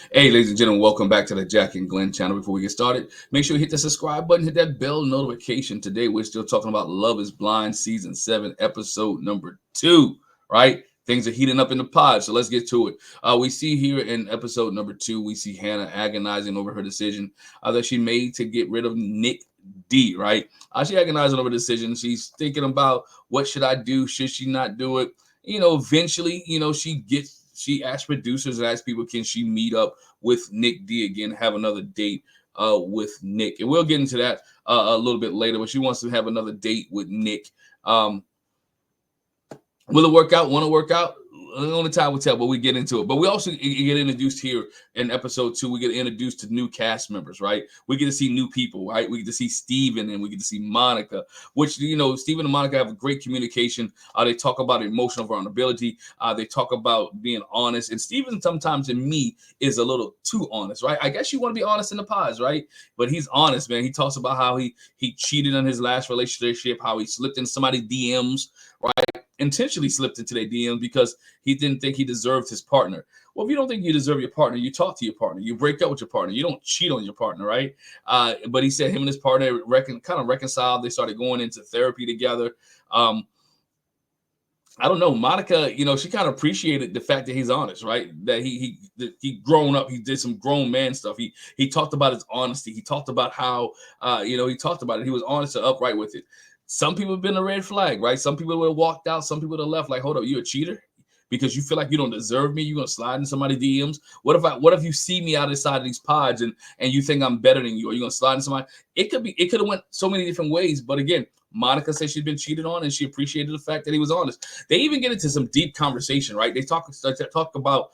Hey, ladies and gentlemen, welcome back to the Jack and Glenn channel. Before we get started, make sure you hit the subscribe button, hit that bell notification. Today, we're still talking about Love is Blind, Season 7, Episode number 2, right? Things are heating up in the pod, so let's get to it. We see here in episode number 2, we see Hannah agonizing over her decision that she made to get rid of Nick D, right? She agonizing over the decision. She's thinking about what should I do? Should she not do it? Eventually, she asked producers and asked people, can she meet up with Nick D again, have another date with Nick? And we'll get into that a little bit later, but she wants to have another date with Nick. Will it work out? Want to work out? Only time will tell, but we get into it. But we also get introduced here in episode 2. We get introduced to new cast members, right? We get to see new people, right? We get to see Steven and we get to see Monica, which, Steven and Monica have a great communication. They talk about emotional vulnerability. They talk about being honest. And Steven sometimes, in me, is a little too honest, right? I guess you want to be honest in the pods, right? But he's honest, man. He talks about how he cheated on his last relationship, how he slipped in somebody's DMs, right? Intentionally slipped into their DMs because he didn't think he deserved his partner. Well, if you don't think you deserve your partner, you talk to your partner. You break up with your partner. You don't cheat on your partner, right? But he said him and his partner kind of reconciled. They started going into therapy together. I don't know. Monica, she kind of appreciated the fact that he's honest, right? That he grown up. He did some grown man stuff. He talked about his honesty. He talked about how, he talked about it. He was honest and upright with it. Some people have been a red flag, right? Some people would have walked out. Some people would have left. Like, hold up, you a cheater? Because you feel like you don't deserve me, you're gonna slide in somebody's DMs. What if you see me outside of these pods and you think I'm better than you, or you're gonna slide in somebody? It could have went so many different ways. But again, Monica said she'd been cheated on and she appreciated the fact that he was honest. They even get into some deep conversation, right? They talk about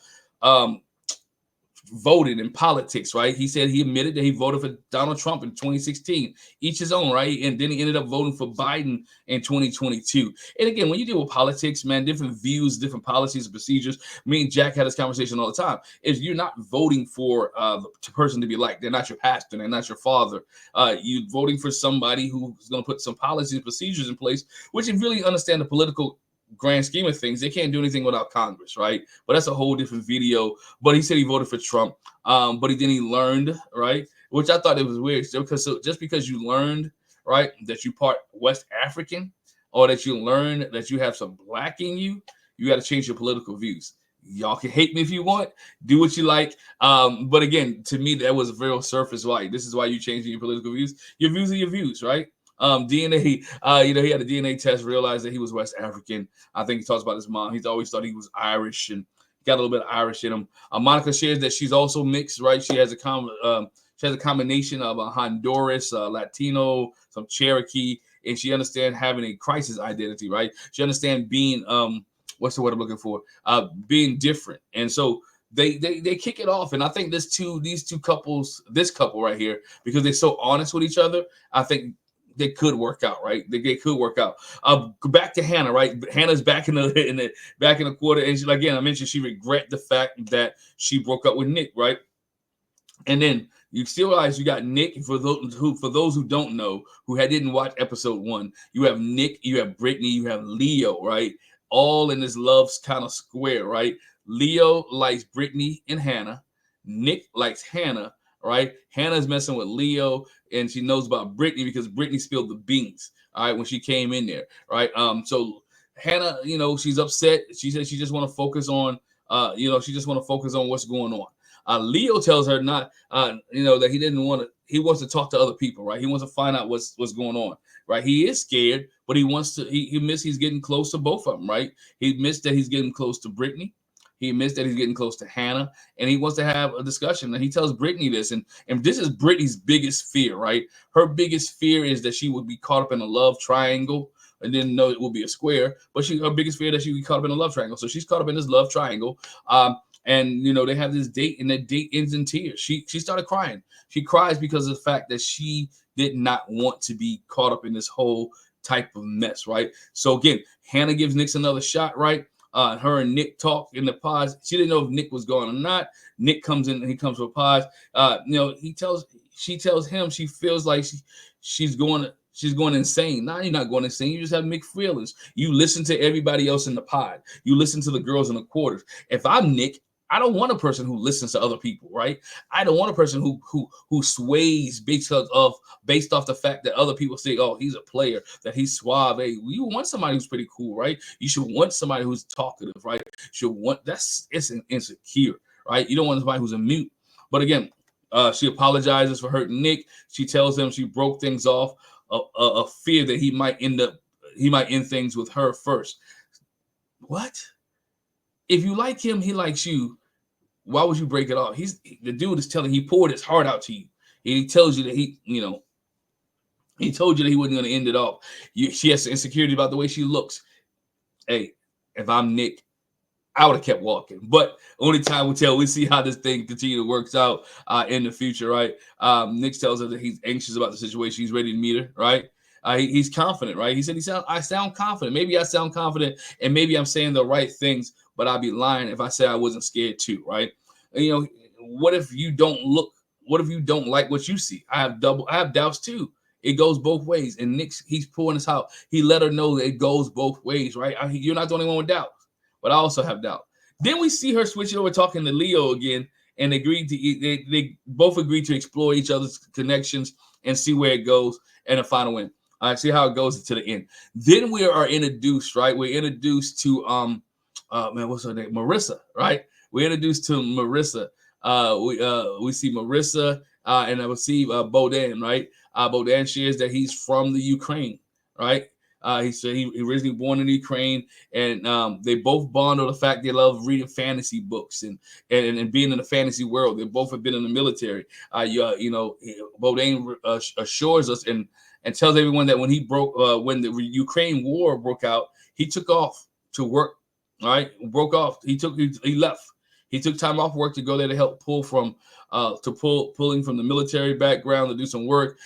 voted in politics, right? He said he admitted that he voted for Donald Trump in 2016. Each his own, right? And then he ended up voting for Biden in 2022. And again, when you deal with politics, man, different views, different policies and procedures. Me and Jack had this conversation all the time. If you're not voting for the person to be liked, they're not your pastor, they're not your father. You're voting for somebody who's going to put some policies and procedures in place, which, if you really understand the political grand scheme of things, they can't do anything without Congress, right? But that's a whole different video. But he said he voted for Trump, but he learned, right? Which I thought it was weird, because just because you learned, right, that you part West African, or that you learn that you have some black in you, you got to change your political views. Y'all can hate me if you want, do what you like. But again, to me, that was very surface white. This is why you changing your political views. Your views are your views, right? DNA, he had a DNA test, realized that he was West African. I think he talks about his mom. He's always thought he was Irish and got a little bit of Irish in him. Monica shares that she's also mixed, right? She has a combination of a Honduras, Latino, some Cherokee, and she understands having a crisis identity, right? She understands being what's the word I'm looking for? Being different. And so they kick it off. And I think this couple right here, because they're so honest with each other, I think they could work out, right? They could work out. Back to Hannah, right? Hannah's back in the quarter, and again, I mentioned she regret the fact that she broke up with Nick, right? And then you still realize you got Nick. For those who don't know, who didn't watch episode 1, you have Nick, you have Brittany, you have Leo, right? All in this love kind of square, right? Leo likes Brittany and Hannah. Nick likes Hannah, right? Hannah's messing with Leo, and she knows about Brittany because Brittany spilled the beans, all right, when she came in there, right? So Hannah, she's upset. She said she just want to focus on, what's going on. Leo tells her not, that he didn't want to. He wants to talk to other people, right? He wants to find out what's going on, right? He is scared, but he wants to. He missed. He's getting close to both of them, right? He missed that he's getting close to Brittany. He admits that he's getting close to Hannah, and he wants to have a discussion. And he tells Brittany this, and this is Brittany's biggest fear, right? Her biggest fear is that she would be caught up in a love triangle, and didn't know it would be a square. But her biggest fear that she would be caught up in a love triangle. So she's caught up in this love triangle. And they have this date, and that date ends in tears. She started crying. She cries because of the fact that she did not want to be caught up in this whole type of mess, right? So again, Hannah gives Nick another shot, right? Her and Nick talk in the pods. She didn't know if Nick was going or not. Nick comes in and he comes with pods. She tells him she feels like she's going insane. Nah, you're not going insane. You just have mixed feelings. You listen to everybody else in the pod. You listen to the girls in the quarters. If I'm Nick, I don't want a person who listens to other people, right? I don't want a person who sways based off the fact that other people say, oh, he's a player, that he's suave. Hey, you want somebody who's pretty cool, right? You should want somebody who's talkative, right? You should want it's an insecure, right? You don't want somebody who's a mute. But again, she apologizes for hurting Nick. She tells him she broke things off, a fear that he might end things with her first. What? If you like him, he likes you. Why would you break it off? The dude is telling, he poured his heart out to you. He tells you that he told you that he wasn't going to end it off. She has insecurity about the way she looks. Hey, if I'm Nick, I would have kept walking. But only time will tell. We see how this thing continues works out in the future, right? Nick tells her that he's anxious about the situation. He's ready to meet her, right? He's confident, right? He said, I sound confident. Maybe I sound confident, and maybe I'm saying the right things, but I'd be lying if I said I wasn't scared too, right? And, what if you don't like what you see? I have doubts too. It goes both ways. And he's pouring this out. He let her know that it goes both ways, right? You're not the only one with doubt, but I also have doubt. Then we see her switching over, talking to Leo again, and they both agreed to explore each other's connections and see where it goes, and a final win. All right, see how it goes to the end. Then we are introduced, right? We're introduced to what's her name? Marissa, right? We're introduced to Marissa. We see Marissa and I will see Bohdan, right? Bohdan shares that he's from the Ukraine, right? He said he originally born in Ukraine, and they both bond on the fact they love reading fantasy books and being in the fantasy world. They both have been in the military. Bohdan assures us and tells everyone that when the Ukraine war broke out, he took off to work. All right, broke off. He left. He took time off work to go there to help pulling from the military background to do some work.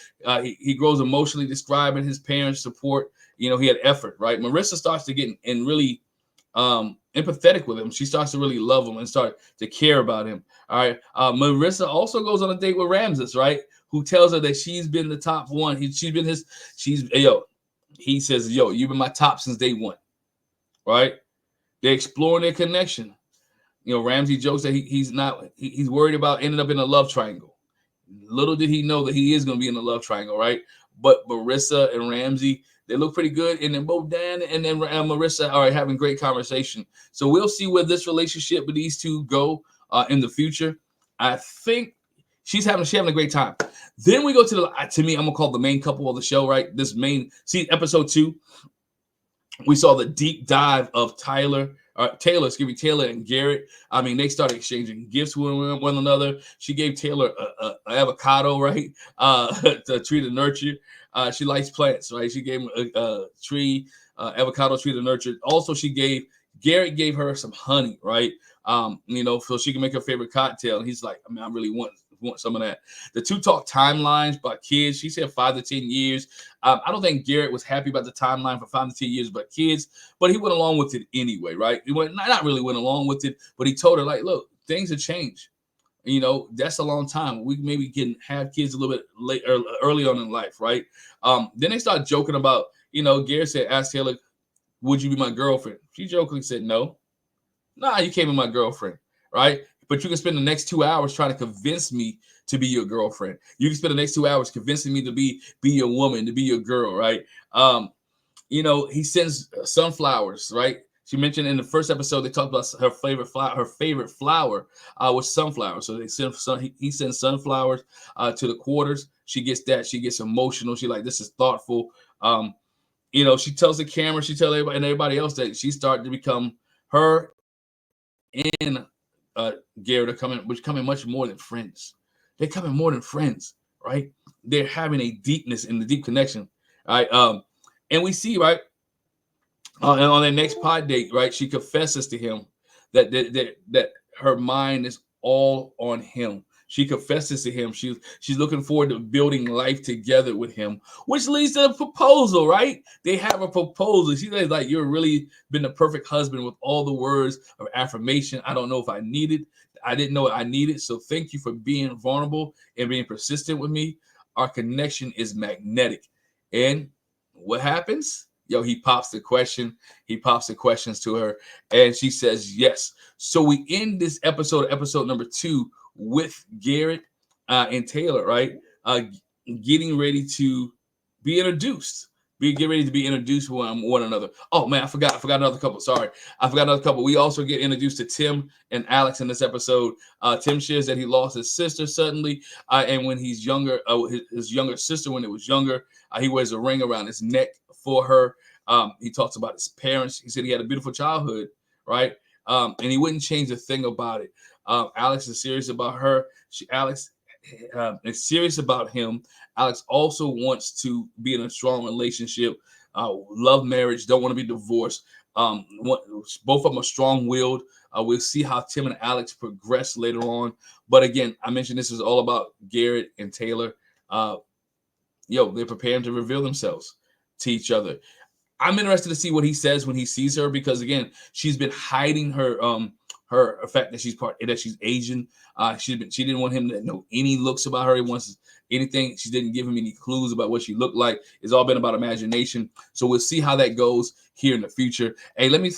He grows emotionally, describing his parents' support. He had effort, right? Marissa starts to get in really empathetic with him. She starts to really love him and start to care about him. All right. Marissa also goes on a date with Ramses, right? Who tells her that she's been the top one. He says, you've been my top since day one, right? They're exploring their connection. Ramsey jokes that he's worried about ending up in a love triangle. Little did he know that he is going to be in a love triangle, right? But Marissa and Ramsey, they look pretty good. And then Bohdan and then Marissa are having great conversation. So we'll see where this relationship with these two go in the future. I think she's having a great time. Then we go to I'm going to call the main couple of the show, right? Episode 2. We saw the deep dive of Taylor and Garrett. I mean, they started exchanging gifts with one another. She gave Taylor an avocado, right? To tree to nurture. She likes plants, right? She gave him a tree, avocado tree to nurture. Also, Garrett gave her some honey, right? So she can make her favorite cocktail. And he's like, I really want some of that. The two talk timelines about kids. She said 5 to 10 years. I don't think Garrett was happy about the timeline for 5 to 10 years, but kids. But he went along with it anyway, right? He not really went along with it, but he told her, like, look, things have changed. That's a long time. We maybe can have kids a little bit late or early on in life, right? Then they start joking about, Garrett asked Taylor, would you be my girlfriend? She jokingly said, no. Nah, you can't be my girlfriend, right? But you can spend the next 2 hours trying to convince me to be your girlfriend. You can spend the next 2 hours convincing me to be your woman, to be your girl, right? He sends sunflowers, right? She mentioned in the first episode, they talked about her favorite flower was sunflowers. So he sends sunflowers to the quarters. She gets that. She gets emotional. She like, this is thoughtful. She tells the camera, she tells everybody else that she started to become her and Garrett are becoming much more than friends. They're coming more than friends, right? They're having a deepness in the deep connection, right? And we see, right, on their next pod date, right, she confesses to him that her mind is all on him. She confesses to him. She's looking forward to building life together with him, which leads to a proposal, right? They have a proposal. She's like, you've really been the perfect husband with all the words of affirmation. I don't know if I needed. I didn't know I needed. So thank you for being vulnerable and being persistent with me. Our connection is magnetic. And what happens? yo, he pops the question. He pops the questions to her, and she says yes. So we end this episode number 2, with Garrett and Taylor, right? Getting ready to be introduced. Get ready to be introduced to one another. Oh man, I forgot another couple. Sorry, I forgot another couple. We also get introduced to Tim and Alex in this episode. Tim shares that he lost his sister suddenly, and when he's younger, his younger sister, when it was younger, he wears a ring around his neck for her. He talks about his parents. He said he had a beautiful childhood, right? And he wouldn't change a thing about it. Alex is serious about her. Alex is serious about him. Alex also wants to be in a strong relationship, love marriage, don't want to be divorced. Both of them are strong-willed. We'll see how Tim and Alex progress later on. But again, I mentioned this is all about Garrett and Taylor. They're preparing to reveal themselves to each other. I'm interested to see what he says when he sees her, because again, she's been hiding her fact that she's Asian. She didn't want him to know any looks about her. He wants anything. She didn't give him any clues about what she looked like. It's all been about imagination. So we'll see how that goes here in the future. Hey, let me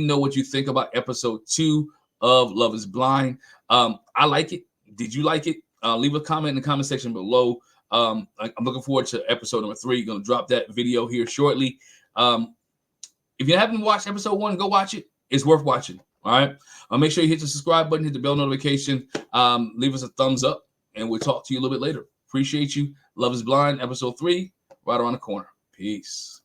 know what you think about episode 2 of Love Is Blind. I like it. Did you like it? Leave a comment in the comment section below. I'm looking forward to episode number 3. Going to drop that video here shortly. If you haven't watched episode 1, go watch it. It's worth watching. All right. Make sure you hit the subscribe button, hit the bell notification, leave us a thumbs up, and we'll talk to you a little bit later. Appreciate you. Love Is Blind, episode 3, right around the corner. Peace.